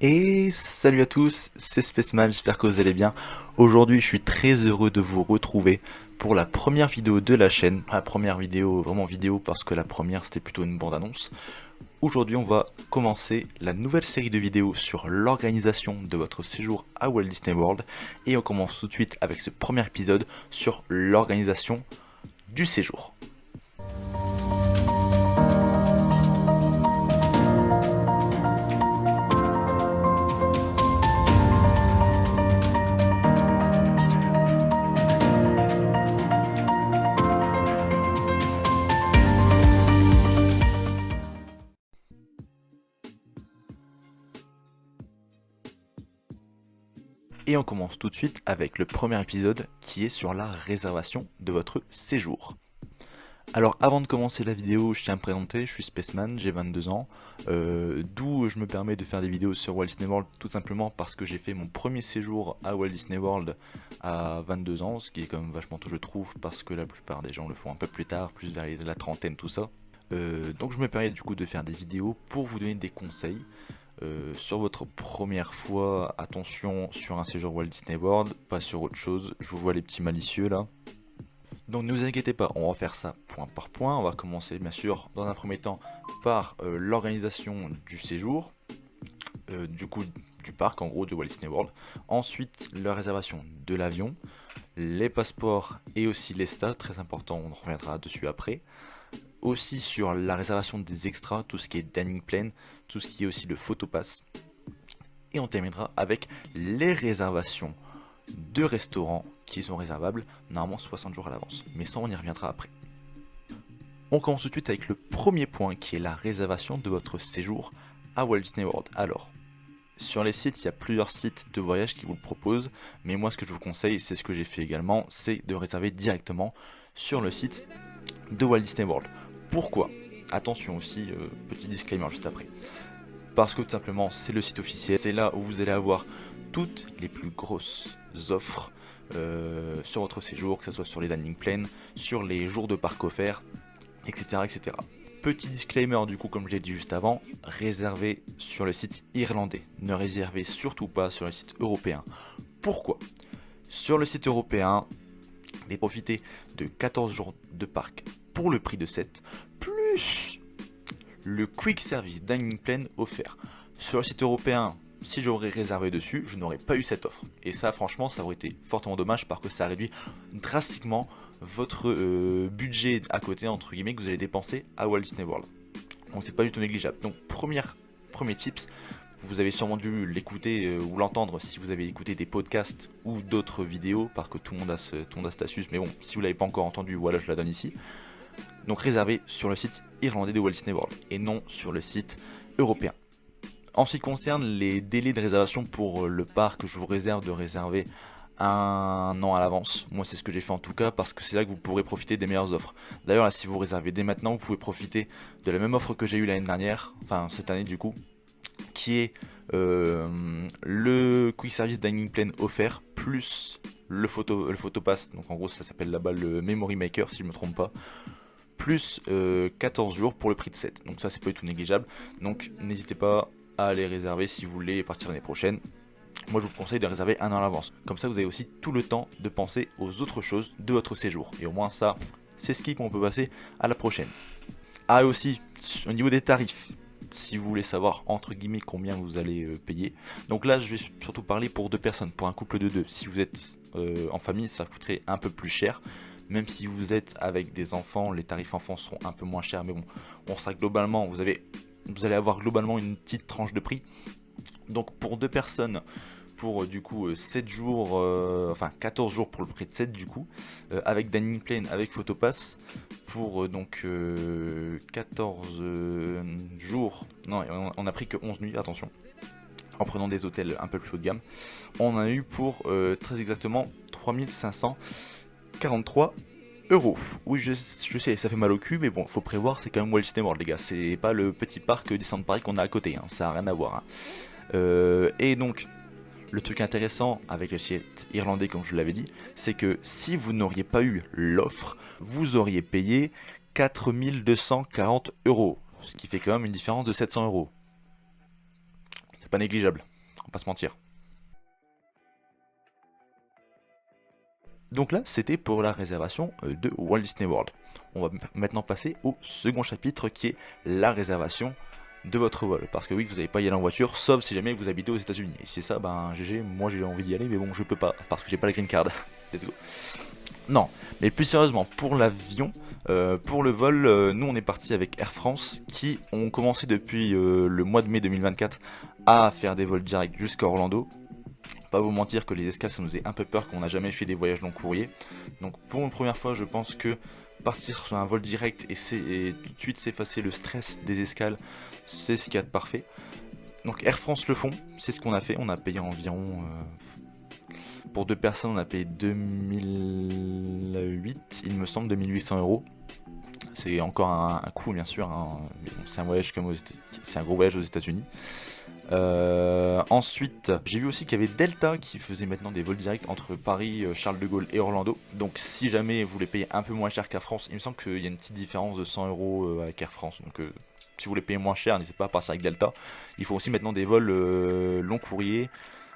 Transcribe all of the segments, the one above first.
Et salut à tous, c'est Spaceman, j'espère que vous allez bien. Aujourd'hui, je suis très heureux de vous retrouver pour la première vidéo de la chaîne. La première vidéo, vraiment vidéo, parce que la première c'était plutôt une bande-annonce. Aujourd'hui, on va commencer la nouvelle série de vidéos sur l'organisation de votre séjour à Walt Disney World. Et on commence tout de suite avec ce premier épisode sur l'organisation du séjour. Et on commence tout de suite avec le premier épisode qui est sur la réservation de votre séjour. Alors avant de commencer la vidéo, je tiens à me présenter, je suis Spaceman, j'ai 22 ans, d'où je me permets de faire des vidéos sur Walt Disney World tout simplement parce que j'ai fait mon premier séjour à Walt Disney World à 22 ans, ce qui est quand même vachement tôt je trouve parce que la plupart des gens le font un peu plus tard, plus vers la trentaine tout ça. Donc je me permets du coup de faire des vidéos pour vous donner des conseils. Sur votre première fois, attention sur un séjour Walt Disney World, pas sur autre chose, je vous vois les petits malicieux là. Donc ne vous inquiétez pas, on va faire ça point par point. On va commencer bien sûr dans un premier temps par l'organisation du séjour, du coup du parc en gros de Walt Disney World. Ensuite la réservation de l'avion, les passeports et aussi les stats, très important, on reviendra dessus après. Aussi sur la réservation des extras, tout ce qui est dining plan, tout ce qui est aussi le photopass. Et on terminera avec les réservations de restaurants qui sont réservables normalement 60 jours à l'avance. Mais ça on y reviendra après. On commence tout de suite avec le premier point qui est la réservation de votre séjour à Walt Disney World. Alors, sur les sites, il y a plusieurs sites de voyage qui vous le proposent, mais moi ce que je vous conseille, c'est ce que j'ai fait également, c'est de réserver directement sur le site de Walt Disney World. Pourquoi? Attention aussi, petit disclaimer juste après. Parce que tout simplement, c'est le site officiel, c'est là où vous allez avoir toutes les plus grosses offres sur votre séjour, que ce soit sur les dining plans, sur les jours de parc offerts, etc., etc. Petit disclaimer du coup, comme je l'ai dit juste avant, réservez sur le site irlandais, ne réservez surtout pas sur le site européen. Pourquoi? Sur le site européen, vous profitez de 14 jours de parc pour le prix de 7, plus le Quick Service Dining Plan offert. Sur le site européen, si j'aurais réservé dessus, je n'aurais pas eu cette offre. Et ça, franchement, ça aurait été fortement dommage parce que ça réduit drastiquement votre budget à côté, entre guillemets, que vous allez dépenser à Walt Disney World. Donc c'est pas du tout négligeable. Donc premier tips, vous avez sûrement dû l'écouter ou l'entendre si vous avez écouté des podcasts ou d'autres vidéos, parce que tout le monde a cette astuce, mais bon, si vous l'avez pas encore entendu, voilà, je la donne ici. Donc réservé sur le site irlandais de Walt Disney World et non sur le site européen. En ce qui concerne les délais de réservation pour le parc, je vous réserve de réserver un an à l'avance. Moi c'est ce que j'ai fait en tout cas parce que c'est là que vous pourrez profiter des meilleures offres. D'ailleurs là si vous réservez dès maintenant, vous pouvez profiter de la même offre que j'ai eu l'année dernière, enfin cette année du coup, qui est le Quick Service Dining Plan offert plus le photopass, donc en gros ça s'appelle là-bas le Memory Maker si je ne me trompe pas, plus 14 jours pour le prix de 7. Donc ça c'est pas du tout négligeable. Donc n'hésitez pas à aller réserver si vous voulez partir l'année prochaine. Moi je vous conseille de réserver un an à l'avance. Comme ça vous avez aussi tout le temps de penser aux autres choses de votre séjour. Et au moins ça, c'est skip, on peut passer à la prochaine. Ah et aussi, au niveau des tarifs, si vous voulez savoir entre guillemets combien vous allez payer. Donc là je vais surtout parler pour deux personnes, pour un couple de deux. Si vous êtes en famille ça coûterait un peu plus cher. Même si vous êtes avec des enfants, les tarifs enfants seront un peu moins chers, mais bon, on sera globalement, vous allez avoir globalement une petite tranche de prix. Donc pour deux personnes, pour du coup 7 jours, enfin 14 jours pour le prix de 7 du coup, avec Dining Plan, avec Photopass, pour donc 14 jours, non on a pris que 11 nuits, attention, en prenant des hôtels un peu plus haut de gamme, on a eu pour très exactement 3543 euros. Oui, je sais, ça fait mal au cul, mais bon, faut prévoir, c'est quand même Walt Disney World, les gars. C'est pas le petit parc Disneyland Paris qu'on a à côté, hein, ça a rien à voir. Hein. Et donc, le truc intéressant avec le site irlandais, comme je l'avais dit, c'est que si vous n'auriez pas eu l'offre, vous auriez payé 4240 euros, ce qui fait quand même une différence de 700 euros. pas négligeable, on va pas se mentir. Donc là, c'était pour la réservation de Walt Disney World. On va maintenant passer au second chapitre qui est la réservation de votre vol. Parce que oui, vous n'allez pas y aller en voiture, sauf si jamais vous habitez aux États-Unis. Et si c'est ça, ben GG, moi j'ai envie d'y aller, mais bon, je peux pas, parce que j'ai pas la green card. Let's go. Non, mais plus sérieusement, pour l'avion, pour le vol, nous on est parti avec Air France qui ont commencé depuis le mois de mai 2024 à faire des vols directs jusqu'à Orlando. Pas vous mentir que les escales ça nous faisait un peu peur, qu'on n'a jamais fait des voyages long courrier. Donc pour une première fois, je pense que partir sur un vol direct et tout de suite s'effacer le stress des escales, c'est ce qu'il y a de parfait. Donc Air France le font, c'est ce qu'on a fait. On a payé environ pour deux personnes, on a payé 2008, il me semble, 2800 euros. C'est encore un coût bien sûr, hein, mais bon, c'est un voyage c'est un gros voyage aux États-Unis. Ensuite, j'ai vu aussi qu'il y avait Delta qui faisait maintenant des vols directs entre Paris, Charles de Gaulle et Orlando. Donc si jamais vous voulez payer un peu moins cher qu'Air France, il me semble qu'il y a une petite différence de 100 euros avec Air France. Donc si vous voulez payer moins cher, n'hésitez pas à passer avec Delta. Il faut aussi maintenant des vols long courrier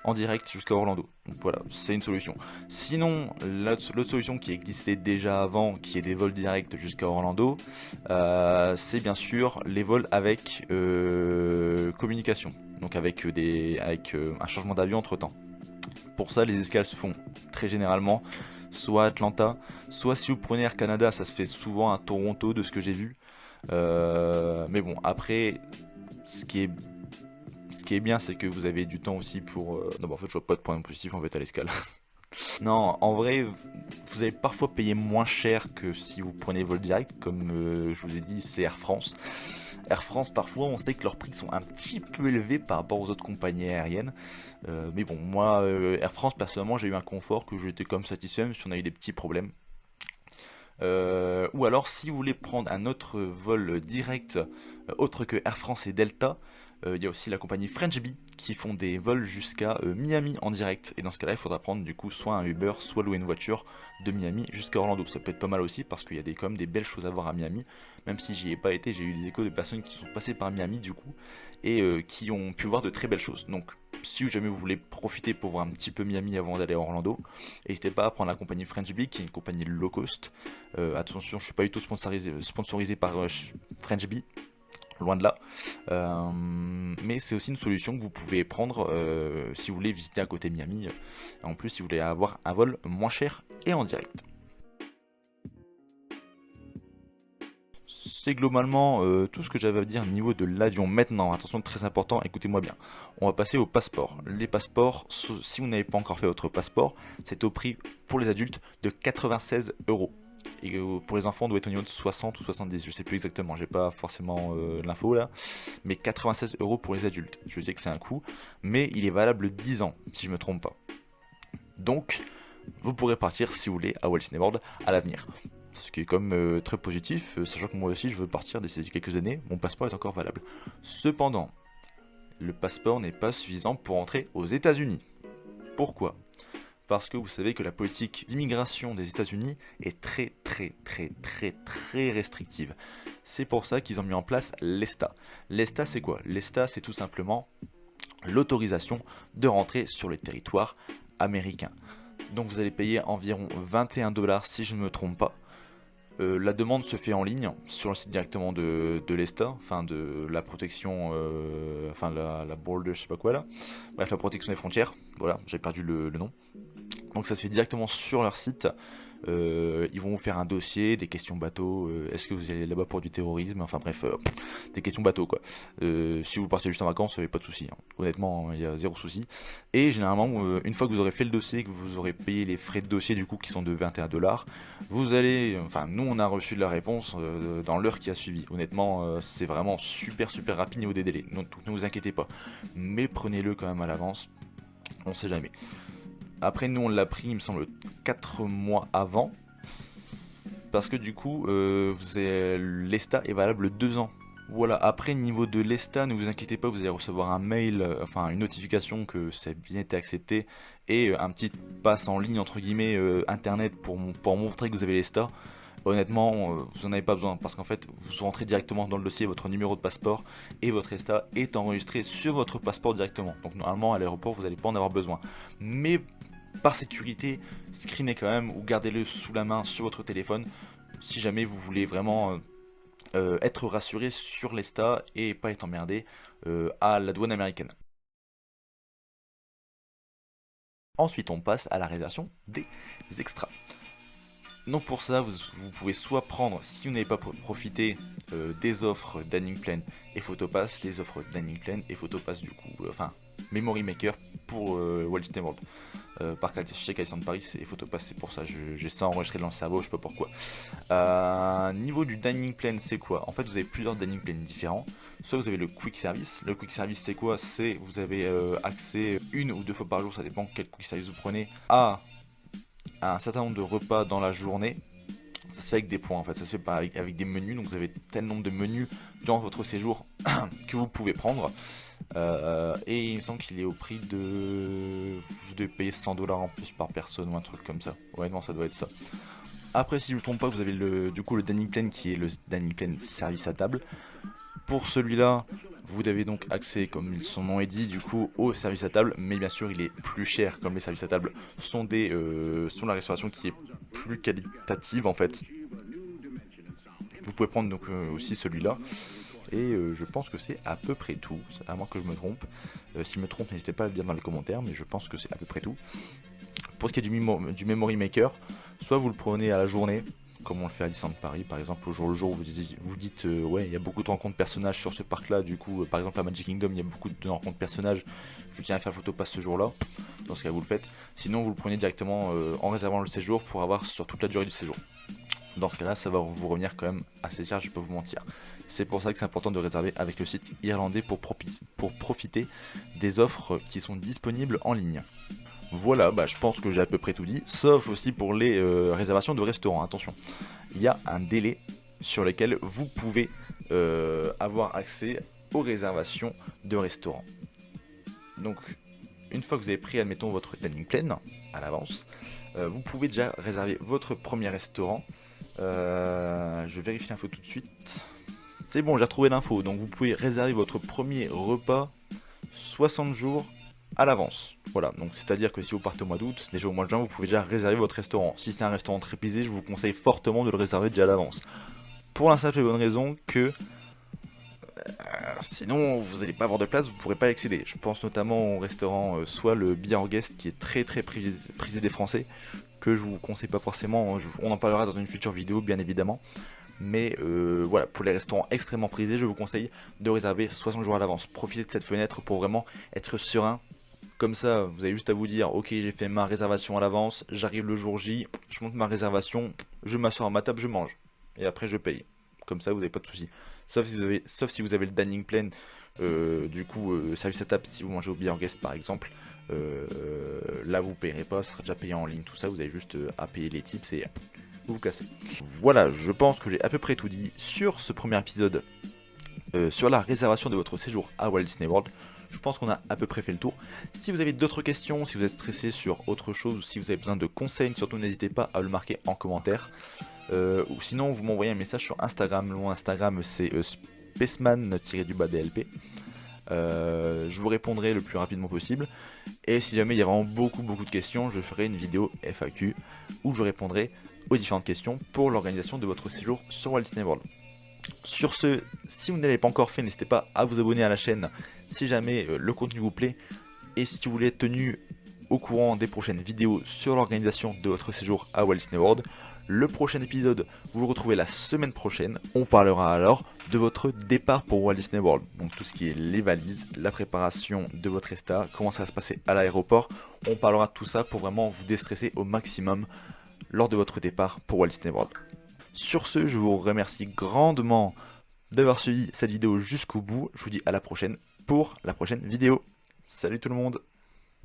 en direct jusqu'à Orlando. Donc voilà, c'est une solution. Sinon, l'autre solution qui existait déjà avant, qui est des vols directs jusqu'à Orlando, c'est bien sûr les vols avec communication. Donc avec un changement d'avion entre temps. Pour ça, les escales se font très généralement soit à Atlanta, soit si vous prenez Air Canada, ça se fait souvent à Toronto de ce que j'ai vu. Mais bon, après, ce qui est bien, c'est que vous avez du temps aussi pour... Non, bah, en fait, je vois pas de point positif en fait à l'escale. Non, en vrai, vous allez parfois payer moins cher que si vous prenez vol direct, comme je vous ai dit, c'est Air France. Air France, parfois, on sait que leurs prix sont un petit peu élevés par rapport aux autres compagnies aériennes. Mais bon, moi, Air France, personnellement, j'ai eu un confort que j'étais comme satisfait, même si on a eu des petits problèmes. Ou alors, si vous voulez prendre un autre vol direct, autre que Air France et Delta, il y a aussi la compagnie French Bee qui font des vols jusqu'à Miami en direct. Et dans ce cas-là, il faudra prendre du coup soit un Uber, soit louer une voiture de Miami jusqu'à Orlando. Ça peut être pas mal aussi parce qu'il y a quand même des belles choses à voir à Miami. Même si j'y ai pas été, j'ai eu des échos de personnes qui sont passées par Miami du coup et qui ont pu voir de très belles choses. Donc si jamais vous voulez profiter pour voir un petit peu Miami avant d'aller à Orlando, n'hésitez pas à prendre la compagnie French Bee qui est une compagnie low cost. Attention, je suis pas du tout sponsorisé par French Bee. Loin de là, mais c'est aussi une solution que vous pouvez prendre si vous voulez visiter à côté de Miami, en plus si vous voulez avoir un vol moins cher et en direct. C'est globalement tout ce que j'avais à dire au niveau de l'avion. Maintenant, attention, très important, écoutez-moi bien, on va passer au passeport. Les passeports, si vous n'avez pas encore fait votre passeport, c'est au prix pour les adultes de 96 euros. Et pour les enfants, on doit être au niveau de 60 ou 70, je sais plus exactement, j'ai pas forcément l'info là, mais 96 euros pour les adultes. Je sais que c'est un coût, mais il est valable 10 ans, si je me trompe pas. Donc, vous pourrez partir si vous voulez à Walt Disney World à l'avenir. Ce qui est comme très positif, sachant que moi aussi je veux partir d'ici quelques années, mon passeport est encore valable. Cependant, le passeport n'est pas suffisant pour entrer aux États-Unis. Pourquoi ? Parce que vous savez que la politique d'immigration des États-Unis est très restrictive. C'est pour ça qu'ils ont mis en place l'ESTA. L'ESTA c'est quoi? L'ESTA c'est tout simplement l'autorisation de rentrer sur le territoire américain. Donc vous allez payer environ 21 $ si je ne me trompe pas. La demande se fait en ligne sur le site directement de l'ESTA, enfin de la protection, enfin la border, je sais pas quoi là. Bref, la protection des frontières, voilà, j'ai perdu le nom. Donc ça se fait directement sur leur site. Ils vont vous faire un dossier, des questions bateau, est-ce que vous allez là-bas pour du terrorisme, enfin bref, des questions bateau quoi. Si vous partez juste en vacances, pas de soucis, hein. Honnêtement, il y a zéro souci. Et généralement, une fois que vous aurez fait le dossier, que vous aurez payé les frais de dossier du coup qui sont de 21 $, vous allez, enfin nous on a reçu de la réponse dans l'heure qui a suivi. Honnêtement, c'est vraiment super rapide niveau des délais, donc ne vous inquiétez pas. Mais prenez-le quand même à l'avance, on sait jamais. Après nous on l'a pris il me semble 4 mois avant. Parce que du coup l'ESTA est valable 2 ans. Voilà, après niveau de l'ESTA, ne vous inquiétez pas, vous allez recevoir un mail, enfin une notification que ça a bien été accepté. Et un petit pass en ligne entre guillemets internet pour montrer que vous avez l'ESTA. Honnêtement, vous n'en avez pas besoin parce qu'en fait, vous rentrez directement dans le dossier votre numéro de passeport et votre ESTA est enregistré sur votre passeport directement. Donc normalement, à l'aéroport, vous n'allez pas en avoir besoin. Mais par sécurité, screenez quand même ou gardez-le sous la main sur votre téléphone si jamais vous voulez vraiment être rassuré sur l'ESTA et pas être emmerdé à la douane américaine. Ensuite, on passe à la réservation des extras. Donc pour ça, vous pouvez soit prendre, si vous n'avez pas profité des offres Dining Plan et Photopass, les offres Dining Plan et Photopass du coup, enfin Memory Maker pour Walt Disney World. Par contre, chez Disneyland Paris et Photopass, c'est pour ça, j'ai ça enregistré dans le cerveau, je sais pas pourquoi. Niveau du Dining Plan, c'est quoi? En fait, vous avez plusieurs Dining Plans différents. Soit vous avez le Quick Service. Le Quick Service, c'est quoi? C'est vous avez accès une ou deux fois par jour, ça dépend quel Quick Service vous prenez, à un certain nombre de repas dans la journée. Ça se fait avec des points en fait, ça se fait pas avec des menus, donc vous avez tel nombre de menus durant votre séjour que vous pouvez prendre. Et il me semble qu'il est au prix de... Vous devez payer 100$ en plus par personne ou un truc comme ça. Ouais, non, ça doit être ça. Après, si je ne me trompe pas, vous avez du coup le Dining Plan qui est le Dining Plan service à table. Pour celui-là, vous avez donc accès, comme son nom est dit, du coup, au service à table, mais bien sûr, il est plus cher, comme les services à table sont la restauration qui est plus qualitative en fait. Vous pouvez prendre donc aussi celui-là. Et je pense que c'est à peu près tout, à moins que je me trompe. Si je me trompe, n'hésitez pas à le dire dans les commentaires, mais je pense que c'est à peu près tout. Pour ce qui est du Memory Maker, soit vous le prenez à la journée, comme on le fait à Disneyland Paris, par exemple, au jour le jour, vous dites ouais, il y a beaucoup de rencontres personnages sur ce parc-là, du coup, par exemple à Magic Kingdom, il y a beaucoup de rencontres personnages, je tiens à faire Photopass ce jour-là, dans ce cas vous le faites. Sinon, vous le prenez directement en réservant le séjour pour avoir sur toute la durée du séjour. Dans ce cas-là, ça va vous revenir quand même assez cher, je peux vous mentir. C'est pour ça que c'est important de réserver avec le site irlandais pour profiter des offres qui sont disponibles en ligne. Voilà, je pense que j'ai à peu près tout dit, sauf aussi pour les réservations de restaurants. Attention, il y a un délai sur lequel vous pouvez avoir accès aux réservations de restaurants. Donc, une fois que vous avez pris, admettons, votre dining plan à l'avance, vous pouvez déjà réserver votre premier restaurant. Je vérifie l'info tout de suite. C'est bon, j'ai retrouvé l'info. Donc vous pouvez réserver votre premier repas 60 jours à l'avance. Voilà, donc c'est-à-dire que si vous partez au mois d'août, déjà au mois de juin, vous pouvez déjà réserver votre restaurant. Si c'est un restaurant très prisé, je vous conseille fortement de le réserver déjà à l'avance. Pour la simple et bonne raison que sinon vous n'allez pas avoir de place, vous ne pourrez pas y accéder. Je pense notamment au restaurant, soit le Be Guest qui est très prisé des Français, que je vous conseille pas forcément, on en parlera dans une future vidéo bien évidemment. Mais voilà, pour les restaurants extrêmement prisés, je vous conseille de réserver 60 jours à l'avance. Profitez de cette fenêtre pour vraiment être serein. Comme ça, vous avez juste à vous dire, ok, j'ai fait ma réservation à l'avance, j'arrive le jour J, je monte ma réservation, je m'assois à ma table, je mange. Et après, je paye. Comme ça, vous n'avez pas de soucis. Sauf si vous avez le dining plan, du coup, service à table, si vous mangez au Be Guest par exemple. Là, vous ne payerez pas, ce sera déjà payé en ligne, tout ça. Vous avez juste à payer les tips et vous cassez. Voilà, je pense que j'ai à peu près tout dit sur ce premier épisode sur la réservation de votre séjour à Walt Disney World. Je pense qu'on a à peu près fait le tour. Si vous avez d'autres questions, si vous êtes stressé sur autre chose, ou si vous avez besoin de conseils, surtout n'hésitez pas à le marquer en commentaire. Ou sinon, vous m'envoyez un message sur Instagram. Mon Instagram, c'est spaceman-DLP. Je vous répondrai le plus rapidement possible. Et si jamais il y a vraiment beaucoup de questions, je ferai une vidéo FAQ où je répondrai aux différentes questions pour l'organisation de votre séjour sur Walt Disney World. Sur ce, si vous ne l'avez pas encore fait, n'hésitez pas à vous abonner à la chaîne si jamais le contenu vous plaît. Et si vous voulez être tenu au courant des prochaines vidéos sur l'organisation de votre séjour à Walt Disney World, le prochain épisode, vous le retrouvez la semaine prochaine. On parlera alors de votre départ pour Walt Disney World. Donc tout ce qui est les valises, la préparation de votre ESTA, comment ça va se passer à l'aéroport. On parlera de tout ça pour vraiment vous déstresser au maximum lors de votre départ pour Walt Disney World. Sur ce, je vous remercie grandement d'avoir suivi cette vidéo jusqu'au bout. Je vous dis à la prochaine pour la prochaine vidéo. Salut tout le monde!